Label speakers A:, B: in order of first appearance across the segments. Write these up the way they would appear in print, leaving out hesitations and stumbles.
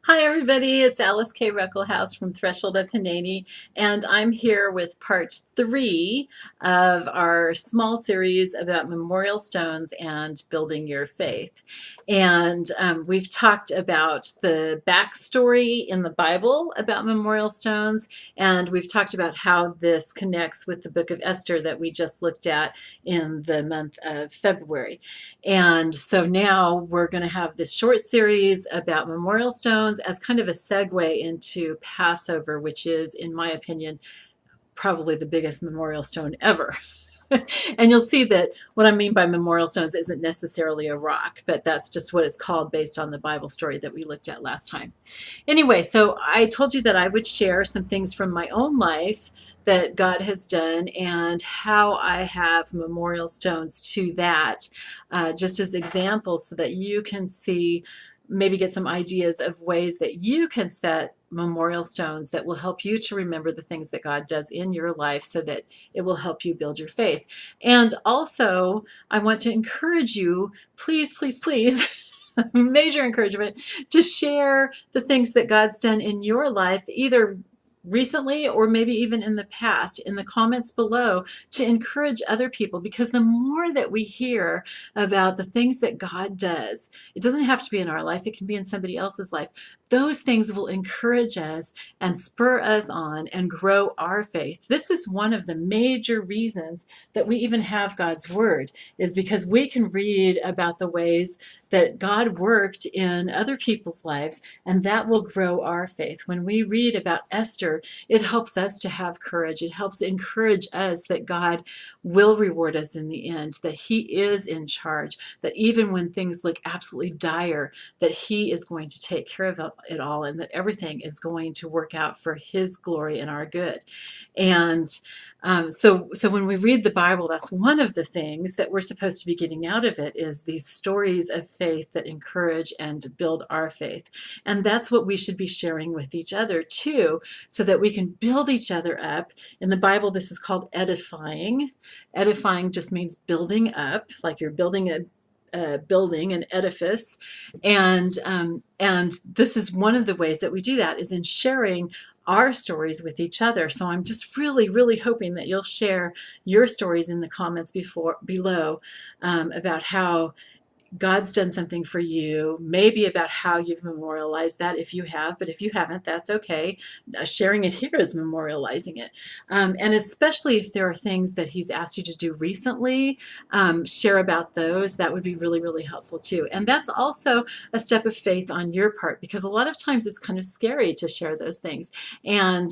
A: Hi, everybody. It's Alyce-Kay Ruckelshaus from Threshold of Hineni, and I'm here with part 3 of our small series about memorial stones and building your faith. And we've talked about the backstory in the Bible about memorial stones, and we've talked about how this connects with the book of Esther that we just looked at in the month of February. And so now we're going to have this short series about memorial stones as kind of a segue into Passover, which is, in my opinion, probably the biggest memorial stone ever. And you'll see that what I mean by memorial stones isn't necessarily a rock, but that's just what it's called based on the Bible story that we looked at last time. Anyway, so I told you that I would share some things from my own life that God has done and how I have memorial stones to that, just as examples so that you can see, maybe get some ideas of ways that you can set memorial stones that will help you to remember the things that God does in your life so that it will help you build your faith. And also, I want to encourage you, please, please, please, major encouragement to share the things that God's done in your life, either recently or maybe even in the past, in the comments below, to encourage other people, because the more that we hear about the things that God does, it doesn't have to be in our life, it can be in somebody else's life. Those things will encourage us and spur us on and grow our faith. This is one of the major reasons that we even have God's word, is because we can read about the ways that God worked in other people's lives, and that will grow our faith. When we read about Esther, it helps us to have courage. It helps encourage us that God will reward us in the end, that He is in charge, that even when things look absolutely dire, that He is going to take care of it all, and that everything is going to work out for His glory and our good. And so when we read the Bible, that's one of the things that we're supposed to be getting out of it, is these stories of faith that encourage and build our faith. And that's what we should be sharing with each other too, so that we can build each other up. In the Bible, this is called edifying. Edifying just means building up, like you're building a building, an edifice, and this is one of the ways that we do that, is in sharing our stories with each other. So I'm just really, really hoping that you'll share your stories in the comments below, about how God's done something for you, maybe about how you've memorialized that if you have, but if you haven't, that's okay. Sharing it here is memorializing it. And especially if there are things that He's asked you to do recently, share about those. That would be really, really helpful too. And that's also a step of faith on your part, because a lot of times it's kind of scary to share those things. And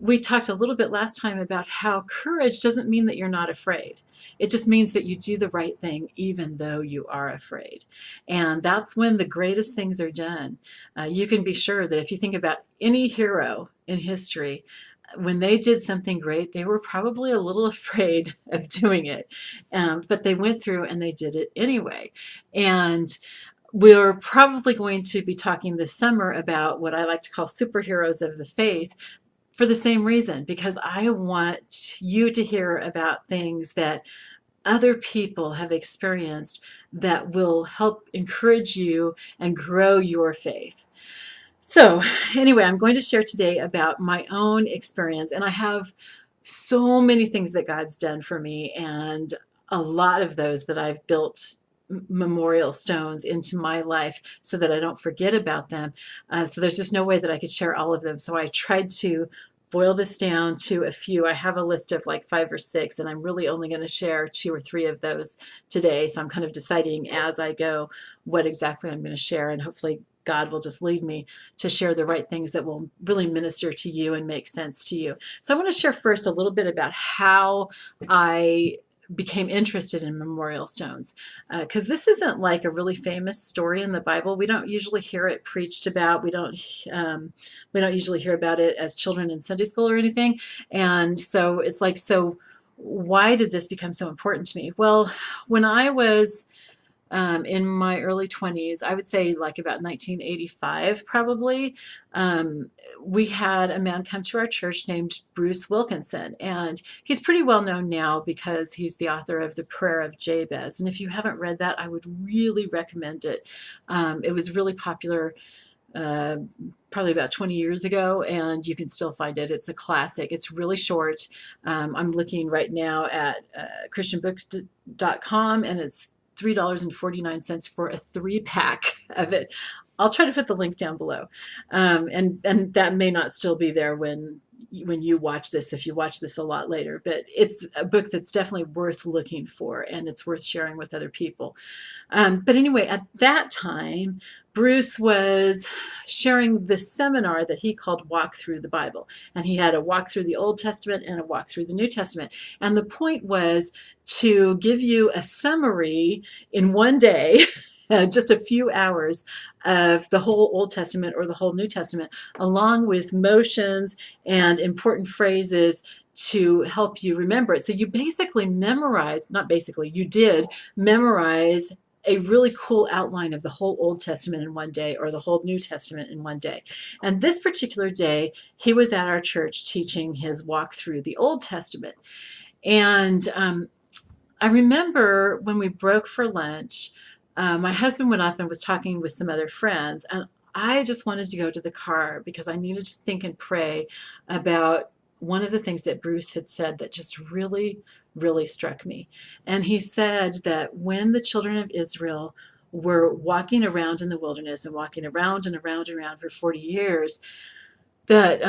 A: we talked a little bit last time about how courage doesn't mean that you're not afraid. It just means that you do the right thing even though you are afraid. And that's when the greatest things are done. You can be sure that if you think about any hero in history, when they did something great, they were probably a little afraid of doing it. But they went through and they did it anyway. And we're probably going to be talking this summer about what I like to call superheroes of the faith, for the same reason, because I want you to hear about things that other people have experienced that will help encourage you and grow your faith. So anyway, I'm going to share today about my own experience, and I have so many things that God's done for me, and a lot of those that I've built memorial stones into my life so that I don't forget about them. So there's just no way that I could share all of them. So I tried to boil this down to a few. I have a list of like 5 or 6, and I'm really only going to share 2 or 3 of those today. So I'm kind of deciding as I go what exactly I'm going to share, and hopefully God will just lead me to share the right things that will really minister to you and make sense to you. So I want to share first a little bit about how I became interested in memorial stones, because this isn't like a really famous story in the Bible. We don't usually hear it preached about. We don't usually hear about it as children in Sunday school or anything. And so it's like, so why did this become so important to me? Well, when I was in my early 20s, I would say like about 1985 probably, we had a man come to our church named Bruce Wilkinson, and he's pretty well known now because he's the author of The Prayer of Jabez. And if you haven't read that, I would really recommend it. It was really popular uh, probably about 20 years ago, and you can still find it. It's a classic. It's really short. I'm looking right now at christianbooks.com, and it's $3.49 for a 3-pack of it. I'll try to put the link down below, and that may not still be there when you watch this, if you watch this a lot later. But it's a book that's definitely worth looking for, and it's worth sharing with other people. But anyway, at that time, Bruce was sharing the seminar that he called Walk Through the Bible. And he had a walk through the Old Testament and a walk through the New Testament. And the point was to give you a summary in one day, just a few hours, of the whole Old Testament or the whole New Testament, along with motions and important phrases to help you remember it. So you basically memorized, not basically, you did memorize a really cool outline of the whole Old Testament in one day, or the whole New Testament in one day. And this particular day, he was at our church teaching his walk through the Old Testament. And I remember when we broke for lunch, my husband went off and was talking with some other friends, and I just wanted to go to the car because I needed to think and pray about one of the things that Bruce had said that just really, really struck me. And he said that when the children of Israel were walking around in the wilderness and walking around and around and around for 40 years, that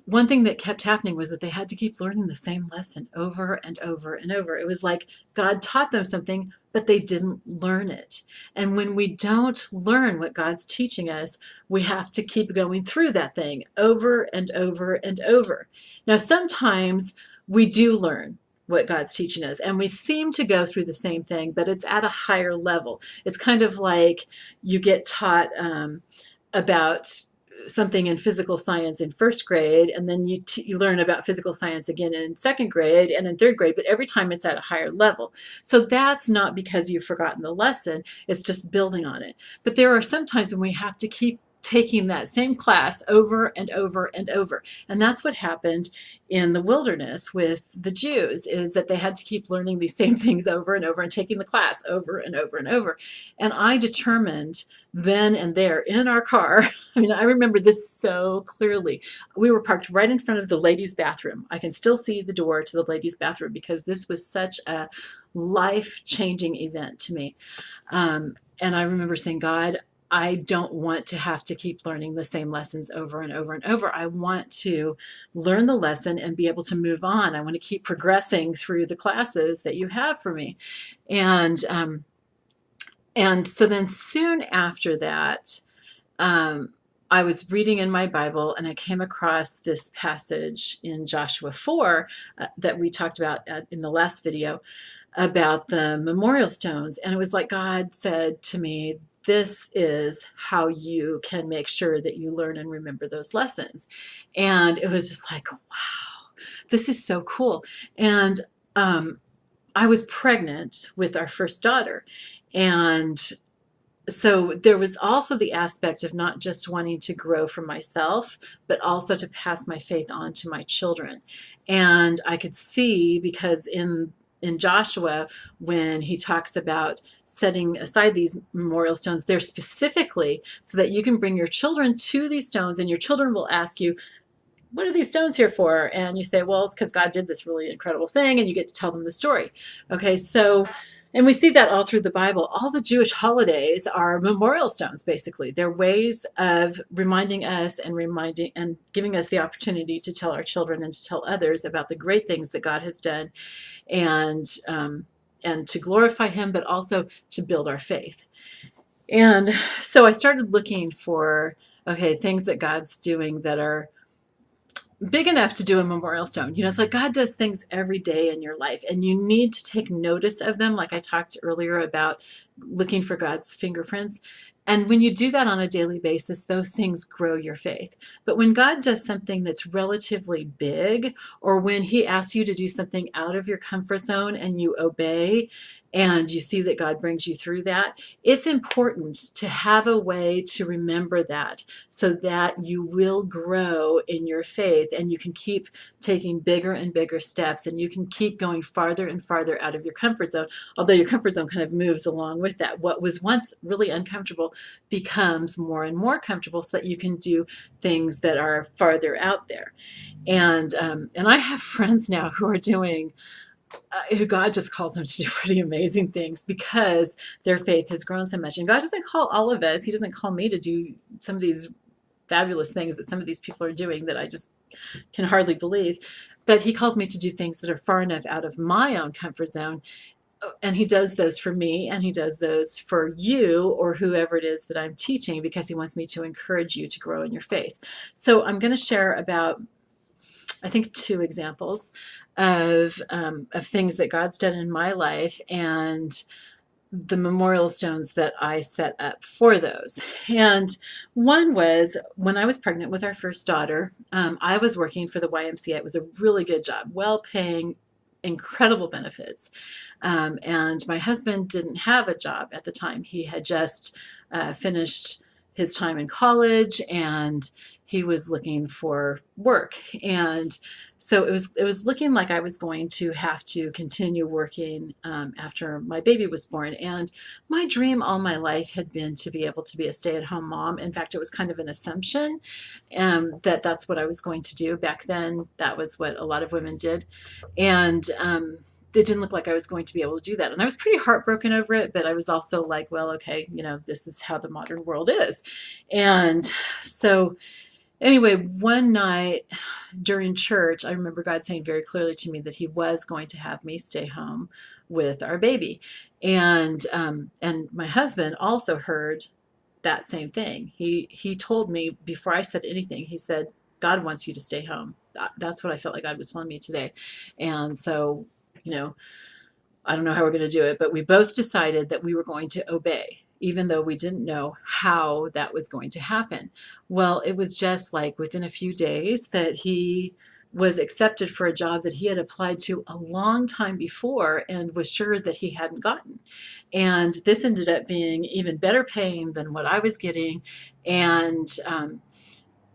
A: one thing that kept happening was that they had to keep learning the same lesson over and over and over. It was like God taught them something, but they didn't learn it. And when we don't learn what God's teaching us, we have to keep going through that thing over and over and over. Now, sometimes we do learn what God's teaching us, and we seem to go through the same thing, but it's at a higher level. It's kind of like you get taught about something in physical science in first grade, and then you learn about physical science again in second grade and in third grade, but every time it's at a higher level. So that's not because you've forgotten the lesson, it's just building on it. But there are some times when we have to keep taking that same class over and over and over. And that's what happened in the wilderness with the Jews, is that they had to keep learning these same things over and over and taking the class over and over and over. And I determined then and there in our car, I mean, I remember this so clearly. We were parked right in front of the ladies' bathroom. I can still see the door to the ladies' bathroom because this was such a life-changing event to me. And I remember saying, God, I don't want to have to keep learning the same lessons over and over and over. I want to learn the lesson and be able to move on. I want to keep progressing through the classes that you have for me. And so then soon after that, I was reading in my Bible, and I came across this passage in Joshua 4 that we talked about in the last video about the memorial stones. And it was like God said to me, this is how you can make sure that you learn and remember those lessons. And it was just like, wow, this is so cool. And I was pregnant with our first daughter. And so there was also the aspect of not just wanting to grow for myself, but also to pass my faith on to my children. And I could see, because in Joshua, when he talks about setting aside these memorial stones, they're specifically so that you can bring your children to these stones, and your children will ask you, what are these stones here for? And you say, well, it's because God did this really incredible thing, and you get to tell them the story. Okay, so, and we see that all through the Bible. All the Jewish holidays are memorial stones, basically. They're ways of reminding us and giving us the opportunity to tell our children and to tell others about the great things that God has done, and to glorify Him, but also to build our faith. And so I started looking for, okay, things that God's doing that are big enough to do a memorial stone. You know, it's like God does things every day in your life, and you need to take notice of them, like I talked earlier about looking for God's fingerprints. And when you do that on a daily basis, those things grow your faith. But when God does something that's relatively big, or when He asks you to do something out of your comfort zone and you obey, and you see that God brings you through that, it's important to have a way to remember that so that you will grow in your faith and you can keep taking bigger and bigger steps and you can keep going farther and farther out of your comfort zone, although your comfort zone kind of moves along with that. What was once really uncomfortable becomes more and more comfortable so that you can do things that are farther out there. And I have friends now who are doing who God just calls them to do pretty amazing things because their faith has grown so much. And God doesn't call all of us, He doesn't call me to do some of these fabulous things that some of these people are doing that I just can hardly believe. But He calls me to do things that are far enough out of my own comfort zone. And He does those for me, and He does those for you or whoever it is that I'm teaching because He wants me to encourage you to grow in your faith. So I'm going to share about, I think, 2 examples of things that God's done in my life and the memorial stones that I set up for those. And one was when I was pregnant with our first daughter. I was working for the YMCA. It was a really good job, well-paying, incredible benefits. And my husband didn't have a job at the time. He had just finished his time in college and he was looking for work. And so it was looking like I was going to have to continue working after my baby was born. And my dream all my life had been to be able to be a stay-at-home mom. In fact, it was kind of an assumption that that's what I was going to do. Back then, that was what a lot of women did. And it didn't look like I was going to be able to do that. And I was pretty heartbroken over it, but I was also like, well, okay, this is how the modern world is. And so anyway, one night during church, I remember God saying very clearly to me that He was going to have me stay home with our baby. And my husband also heard that same thing. He told me before I said anything, he said, God wants you to stay home. That's what I felt like God was telling me today. And so, I don't know how we're going to do it, but we both decided that we were going to obey, even though we didn't know how that was going to happen. Well, it was just like within a few days that he was accepted for a job that he had applied to a long time before and was sure that he hadn't gotten. And this ended up being even better paying than what I was getting. And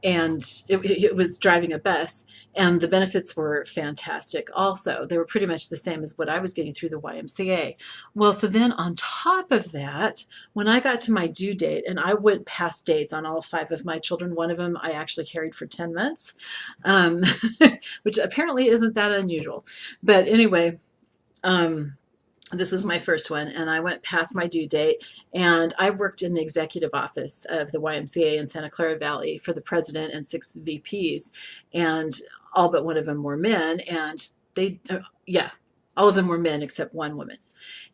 A: it was driving a bus, and the benefits were fantastic also. They were pretty much the same as what I was getting through the YMCA. Well, so then on top of that, when I got to my due date, and I went past dates on all 5 of my children, one of them I actually carried for 10 months, which apparently isn't that unusual. But anyway, this was my first one, and I went past my due date, and I worked in the executive office of the YMCA in Santa Clara Valley for the president and 6 VPs, and all but one of them were men, and all of them were men except one woman.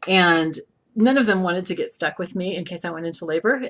A: And none of them wanted to get stuck with me in case I went into labor.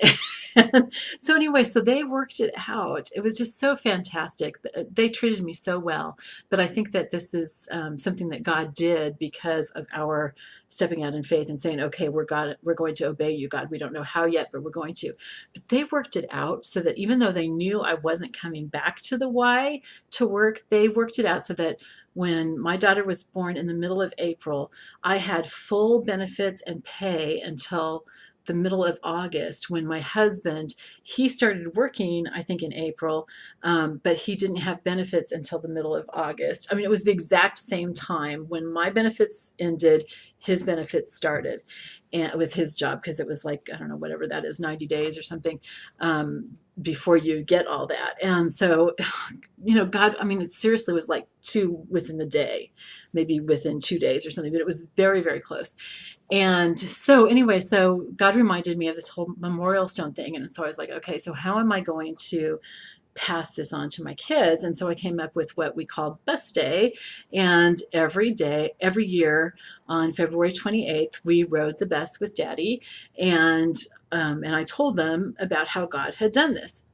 A: So anyway, so they worked it out. It was just so fantastic. They treated me so well. But I think that this is something that God did because of our stepping out in faith and saying, okay, we're going to obey you, God. We don't know how yet, but we're going to. But they worked it out so that even though they knew I wasn't coming back to the Y to work, they worked it out so that when my daughter was born in the middle of April, I had full benefits and pay until the middle of August when my husband, he started working, I think in April, but he didn't have benefits until the middle of August. I mean, it was the exact same time when my benefits ended, his benefits started, and with his job, because it was like, I don't know, whatever that is, 90 days or something, before you get all that. And so, God, I mean, it seriously was like 2 within the day, maybe within 2 days or something, but it was very, very close. And so anyway, so God reminded me of this whole memorial stone thing. And so I was like, okay, so how am I going to pass this on to my kids? And so I came up with what we call Bus Day. And every year on February 28th, we rode the bus with Daddy. And I told them about how God had done this.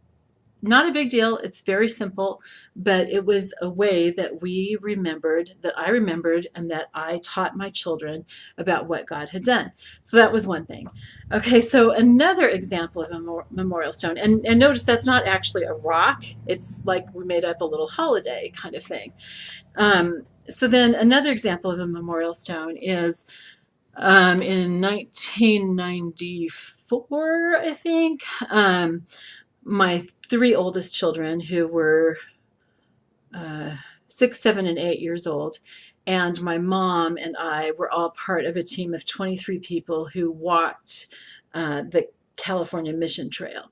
A: Not a big deal. It's very simple, but it was a way that we remembered, that I remembered, and that I taught my children about what God had done. So that was one thing. Okay, so another example of a memorial stone, and notice that's not actually a rock. It's like we made up a little holiday kind of thing. So then another example of a memorial stone is In 1994, I think. My three oldest children, who were uh, 6, 7, and 8 years old, and my mom and I were all part of a team of 23 people who walked the California Mission Trail,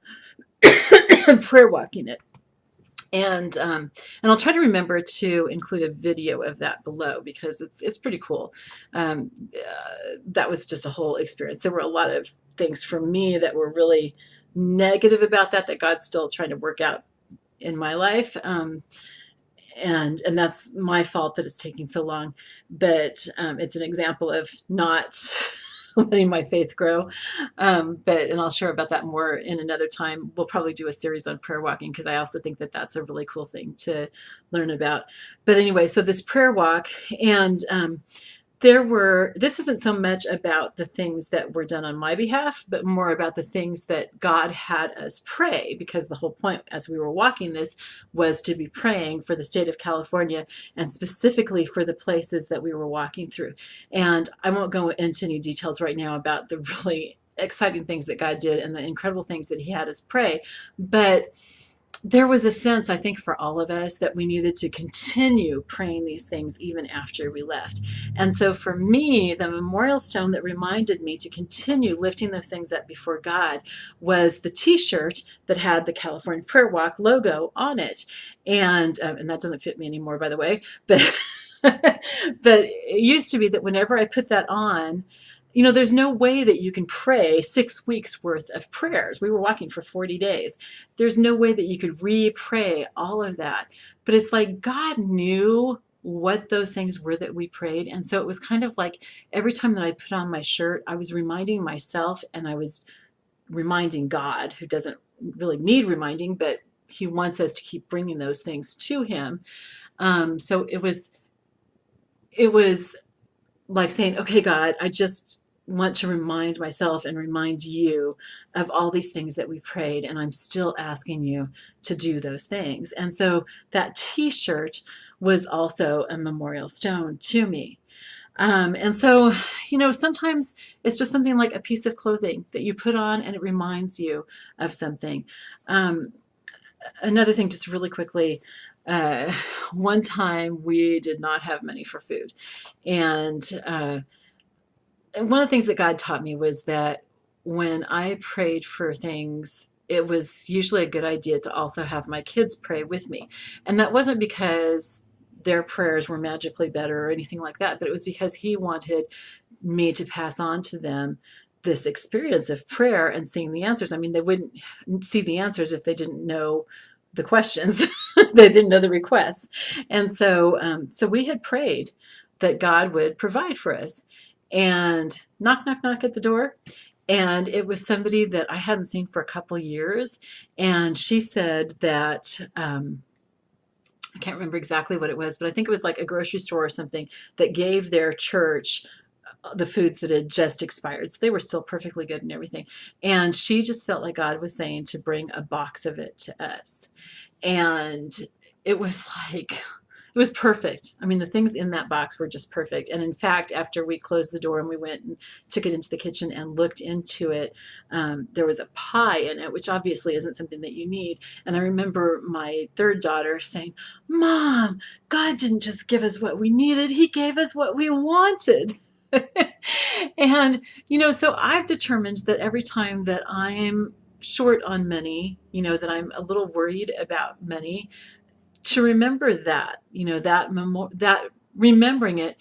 A: prayer walking it. And I'll try to remember to include a video of that below because it's pretty cool. That was just a whole experience. There were a lot of things for me that were really negative about that God's still trying to work out in my life. And that's my fault that it's taking so long. But it's an example of not letting my faith grow. And I'll share about that more in another time. We'll probably do a series on prayer walking because I also think that that's a really cool thing to learn about. But anyway, so this prayer walk, and this isn't so much about the things that were done on my behalf, but more about the things that God had us pray, because the whole point as we were walking this was to be praying for the state of California and specifically for the places that we were walking through. And I won't go into any details right now about the really exciting things that God did and the incredible things that he had us pray, but there was a sense, I think, for all of us that we needed to continue praying these things even after we left. And so for me, the memorial stone that reminded me to continue lifting those things up before God was the t-shirt that had the California Prayer Walk logo on it. And that doesn't fit me anymore, by the way, but but it used to be that whenever I put that on, there's no way that you can pray 6 weeks worth of prayers. We were walking for 40 days. There's no way that you could re-pray all of that. But it's like God knew what those things were that we prayed. And so it was kind of like every time that I put on my shirt, I was reminding myself and I was reminding God, who doesn't really need reminding, but he wants us to keep bringing those things to him. So it was like saying, okay, God, I just want to remind myself and remind you of all these things that we prayed, and I'm still asking you to do those things. And so that t-shirt was also a memorial stone to me. And so, sometimes it's just something like a piece of clothing that you put on and it reminds you of something. Another thing, just really quickly, one time we did not have money for food. And one of the things that God taught me was that when I prayed for things, it was usually a good idea to also have my kids pray with me. And that wasn't because their prayers were magically better or anything like that, but it was because he wanted me to pass on to them this experience of prayer and seeing the answers. I mean, they wouldn't see the answers if they didn't know the questions. They didn't know the requests. And so we had prayed that God would provide for us. And knock, knock, knock at the door. And it was somebody that I hadn't seen for a couple years. And she said that, I can't remember exactly what it was, but I think it was like a grocery store or something that gave their church the foods that had just expired. So they were still perfectly good and everything. And she just felt like God was saying to bring a box of it to us. And it was like, it was perfect. I mean, the things in that box were just perfect. And in fact, after we closed the door and we went and took it into the kitchen and looked into it, there was a pie in it, which obviously isn't something that you need. And I remember my third daughter saying, Mom, God didn't just give us what we needed. He gave us what we wanted. And, so I've determined that every time that I'm short on money, that I'm a little worried about money, to remember that, that remembering it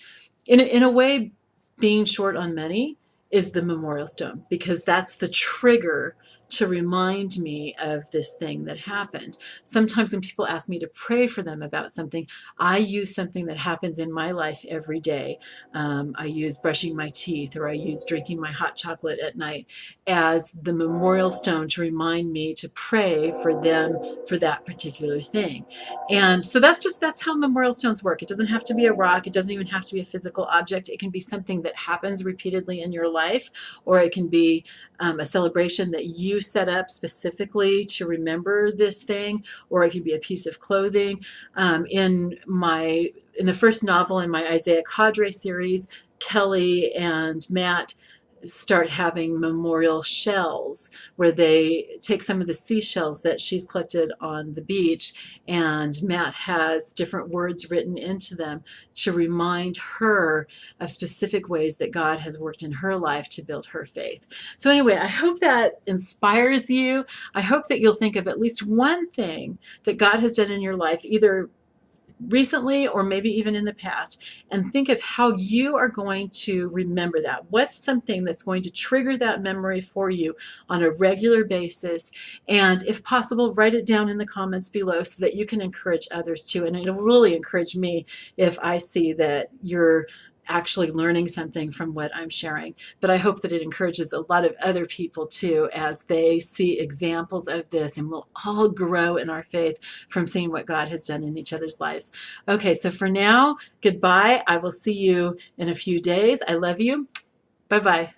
A: in a way, being short on money is the memorial stone, because that's the trigger to remind me of this thing that happened. Sometimes when people ask me to pray for them about something, I use something that happens in my life every day. I use brushing my teeth, or I use drinking my hot chocolate at night as the memorial stone to remind me to pray for them for that particular thing. And so that's how memorial stones work. It doesn't have to be a rock. It doesn't even have to be a physical object. It can be something that happens repeatedly in your life, or it can be a celebration that you set up specifically to remember this thing, or it can be a piece of clothing. In the first novel in my Isaiah Cadre series, Kelly and Matt start having memorial shells where they take some of the seashells that she's collected on the beach, and Matt has different words written into them to remind her of specific ways that God has worked in her life to build her faith. So anyway, I hope that inspires you. I hope that you'll think of at least one thing that God has done in your life, either recently or maybe even in the past, and think of how you are going to remember that. What's something that's going to trigger that memory for you on a regular basis? And if possible, write it down in the comments below so that you can encourage others too. And it'll really encourage me if I see that you're actually learning something from what I'm sharing. But I hope that it encourages a lot of other people too as they see examples of this, and we'll all grow in our faith from seeing what God has done in each other's lives. Okay, so for now, goodbye. I will see you in a few days. I love you. Bye-bye.